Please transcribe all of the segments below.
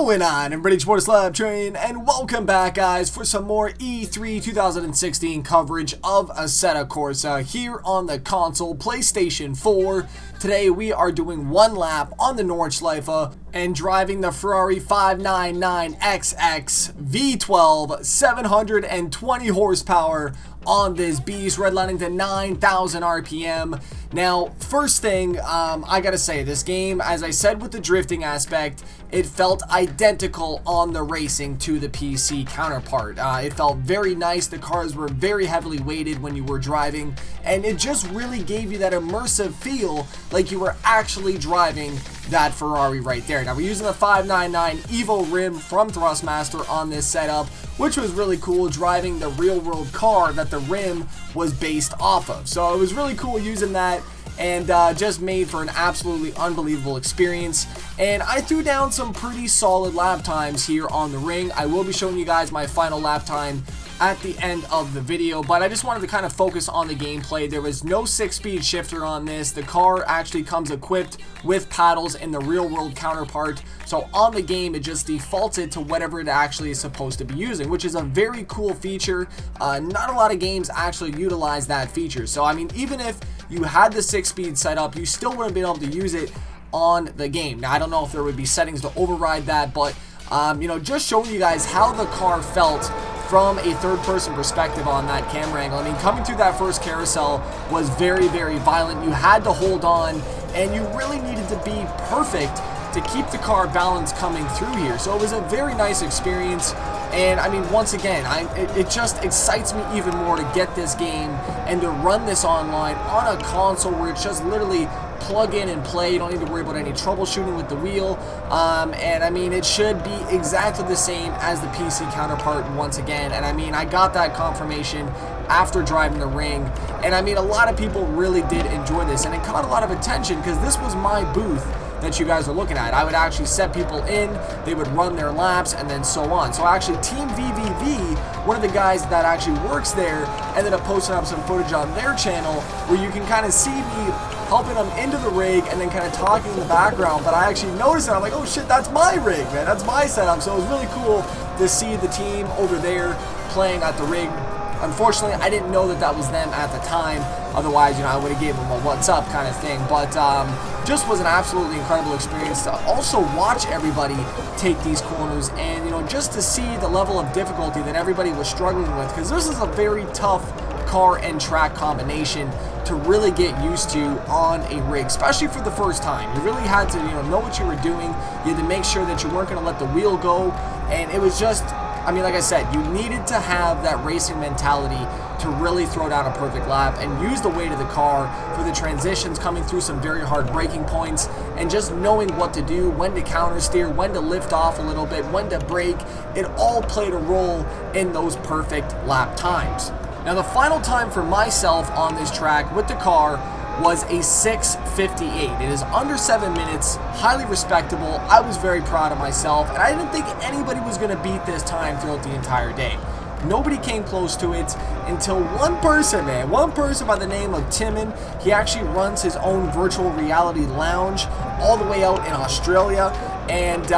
going on? I'm British for the SLAP Train, and welcome back, guys, for some more E3 2016 coverage of Assetto Corsa here on the console, PlayStation 4. Today we are doing one lap on the Nordschleife and driving the Ferrari 599xx V12 720 horsepower on this beast, redlining to 9,000 RPM. Now, first thing, I gotta say, this game, as I said with the drifting aspect, it felt identical on the racing to the PC counterpart. It felt very nice. The cars were very heavily weighted when you were driving, and it just really gave you that immersive feel like you were actually driving that Ferrari right there. Now, we're using the 599 Evo rim from Thrustmaster on this setup, which was really cool, driving the real world car that the rim was based off of. So it was really cool using that, and just made for an absolutely unbelievable experience. And I threw down some pretty solid lap times here on the ring. I will be showing you guys my final lap time at the end of the video, but I just wanted to kind of focus on the gameplay. There was no 6-speed shifter on this. The car actually comes equipped with paddles in the real world counterpart, so on the game it just defaulted to whatever it actually is supposed to be using, which is a very cool feature. Not a lot of games actually utilize that feature, so I mean, even if you had the 6-speed set up, you still wouldn't be able to use it on the game. Now, I don't know if there would be settings to override that, but you know, just showing you guys how the car felt from a third-person perspective on that camera angle. I mean, coming through that first carousel was very, very violent. You had to hold on, and you really needed to be perfect to keep the car balanced coming through here. So it was a very nice experience, and I mean, once again, it just excites me even more to get this game and to run this online on a console where it's just literally plug in and play. You don't need to worry about any troubleshooting with the wheel, and I mean, it should be exactly the same as the PC counterpart once again. And I mean, I got that confirmation after driving the ring, and I mean, a lot of people really did enjoy this, and it caught a lot of attention because this was my booth that you guys are looking at. I would actually set people in, they would run their laps, and then so on. So actually, Team VVV, one of the guys that actually works there, ended up posting up some footage on their channel where you can kind of see me helping them into the rig and then kind of talking in the background. But I actually noticed it. I'm like, oh shit, that's my rig, man. That's my setup. So it was really cool to see the team over there playing at the rig. Unfortunately, I didn't know that that was them at the time. Otherwise, you know, I would have gave them a what's up kind of thing. But just was an absolutely incredible experience to also watch everybody take these corners, and, you know, just to see the level of difficulty that everybody was struggling with, because this is a very tough car and track combination to really get used to on a rig, especially for the first time. You really had to, you know what you were doing. You had to make sure that you weren't going to let the wheel go, and it was just, I mean, like I said, you needed to have that racing mentality to really throw down a perfect lap and use the weight of the car for the transitions, coming through some very hard braking points, and just knowing what to do, when to counter steer, when to lift off a little bit, when to brake. It all played a role in those perfect lap times. Now, the final time for myself on this track with the car was a 6:58. It is under 7 minutes, highly respectable. I was very proud of myself, and I didn't think anybody was going to beat this time throughout the entire day. Nobody came close to it until one person, man. One person by the name of Timon. He actually runs his own virtual reality lounge all the way out in Australia, and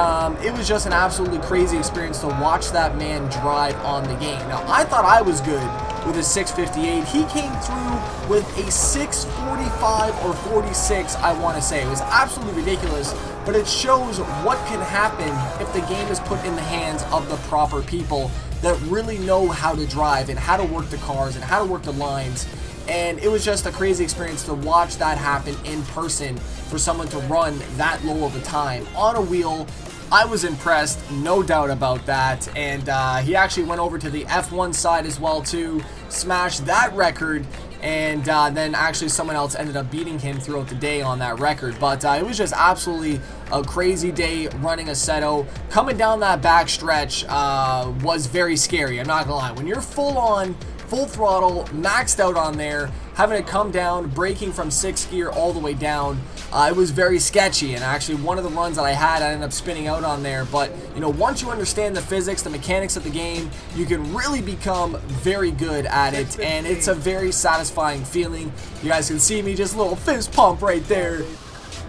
it was just an absolutely crazy experience to watch that man drive on the game. Now, I thought I was good with a 6:58. He came through with a 6:45 or 46, I want to say. It was absolutely ridiculous, but it shows what can happen if the game is put in the hands of the proper people that really know how to drive and how to work the cars and how to work the lines. And it was just a crazy experience to watch that happen in person for someone to run that low of a time on a wheel. I was impressed, no doubt about that, and he actually went over to the F1 side as well too, smashed that record, and then actually someone else ended up beating him throughout the day on that record. But it was just absolutely a crazy day running Assetto. Coming down that back stretch was very scary, I'm not gonna lie. When you're full on, full throttle, maxed out on there, having to come down, braking from 6th gear all the way down, it was very sketchy. And actually, one of the runs that I had, I ended up spinning out on there. But, you know, once you understand the physics, the mechanics of the game, you can really become very good at it, and it's a very satisfying feeling. You guys can see me, just a little fist pump right there.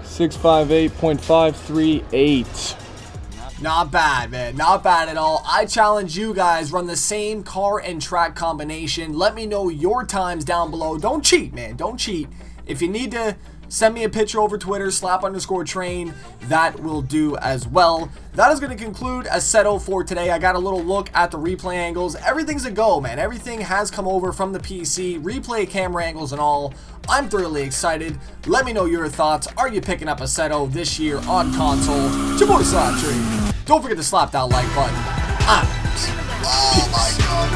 658.538. Not bad, man. Not bad at all. I challenge you guys, run the same car and track combination. Let me know your times down below. Don't cheat, man. Don't cheat. If you need to send me a picture over Twitter, slap_train, that will do as well. That is going to conclude Assetto for today. I got a little look at the replay angles. Everything's a go, man. Everything has come over from the PC, replay camera angles and all. I'm thoroughly excited. Let me know your thoughts. Are you picking up Assetto this year on console? It's your boy SLAPTrain. Don't forget to slap that like button. Oh my god,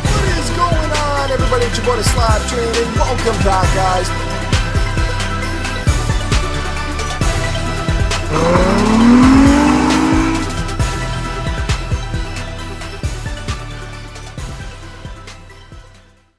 what is going on, everybody? It's your boy SLAPTrain, and welcome back, guys.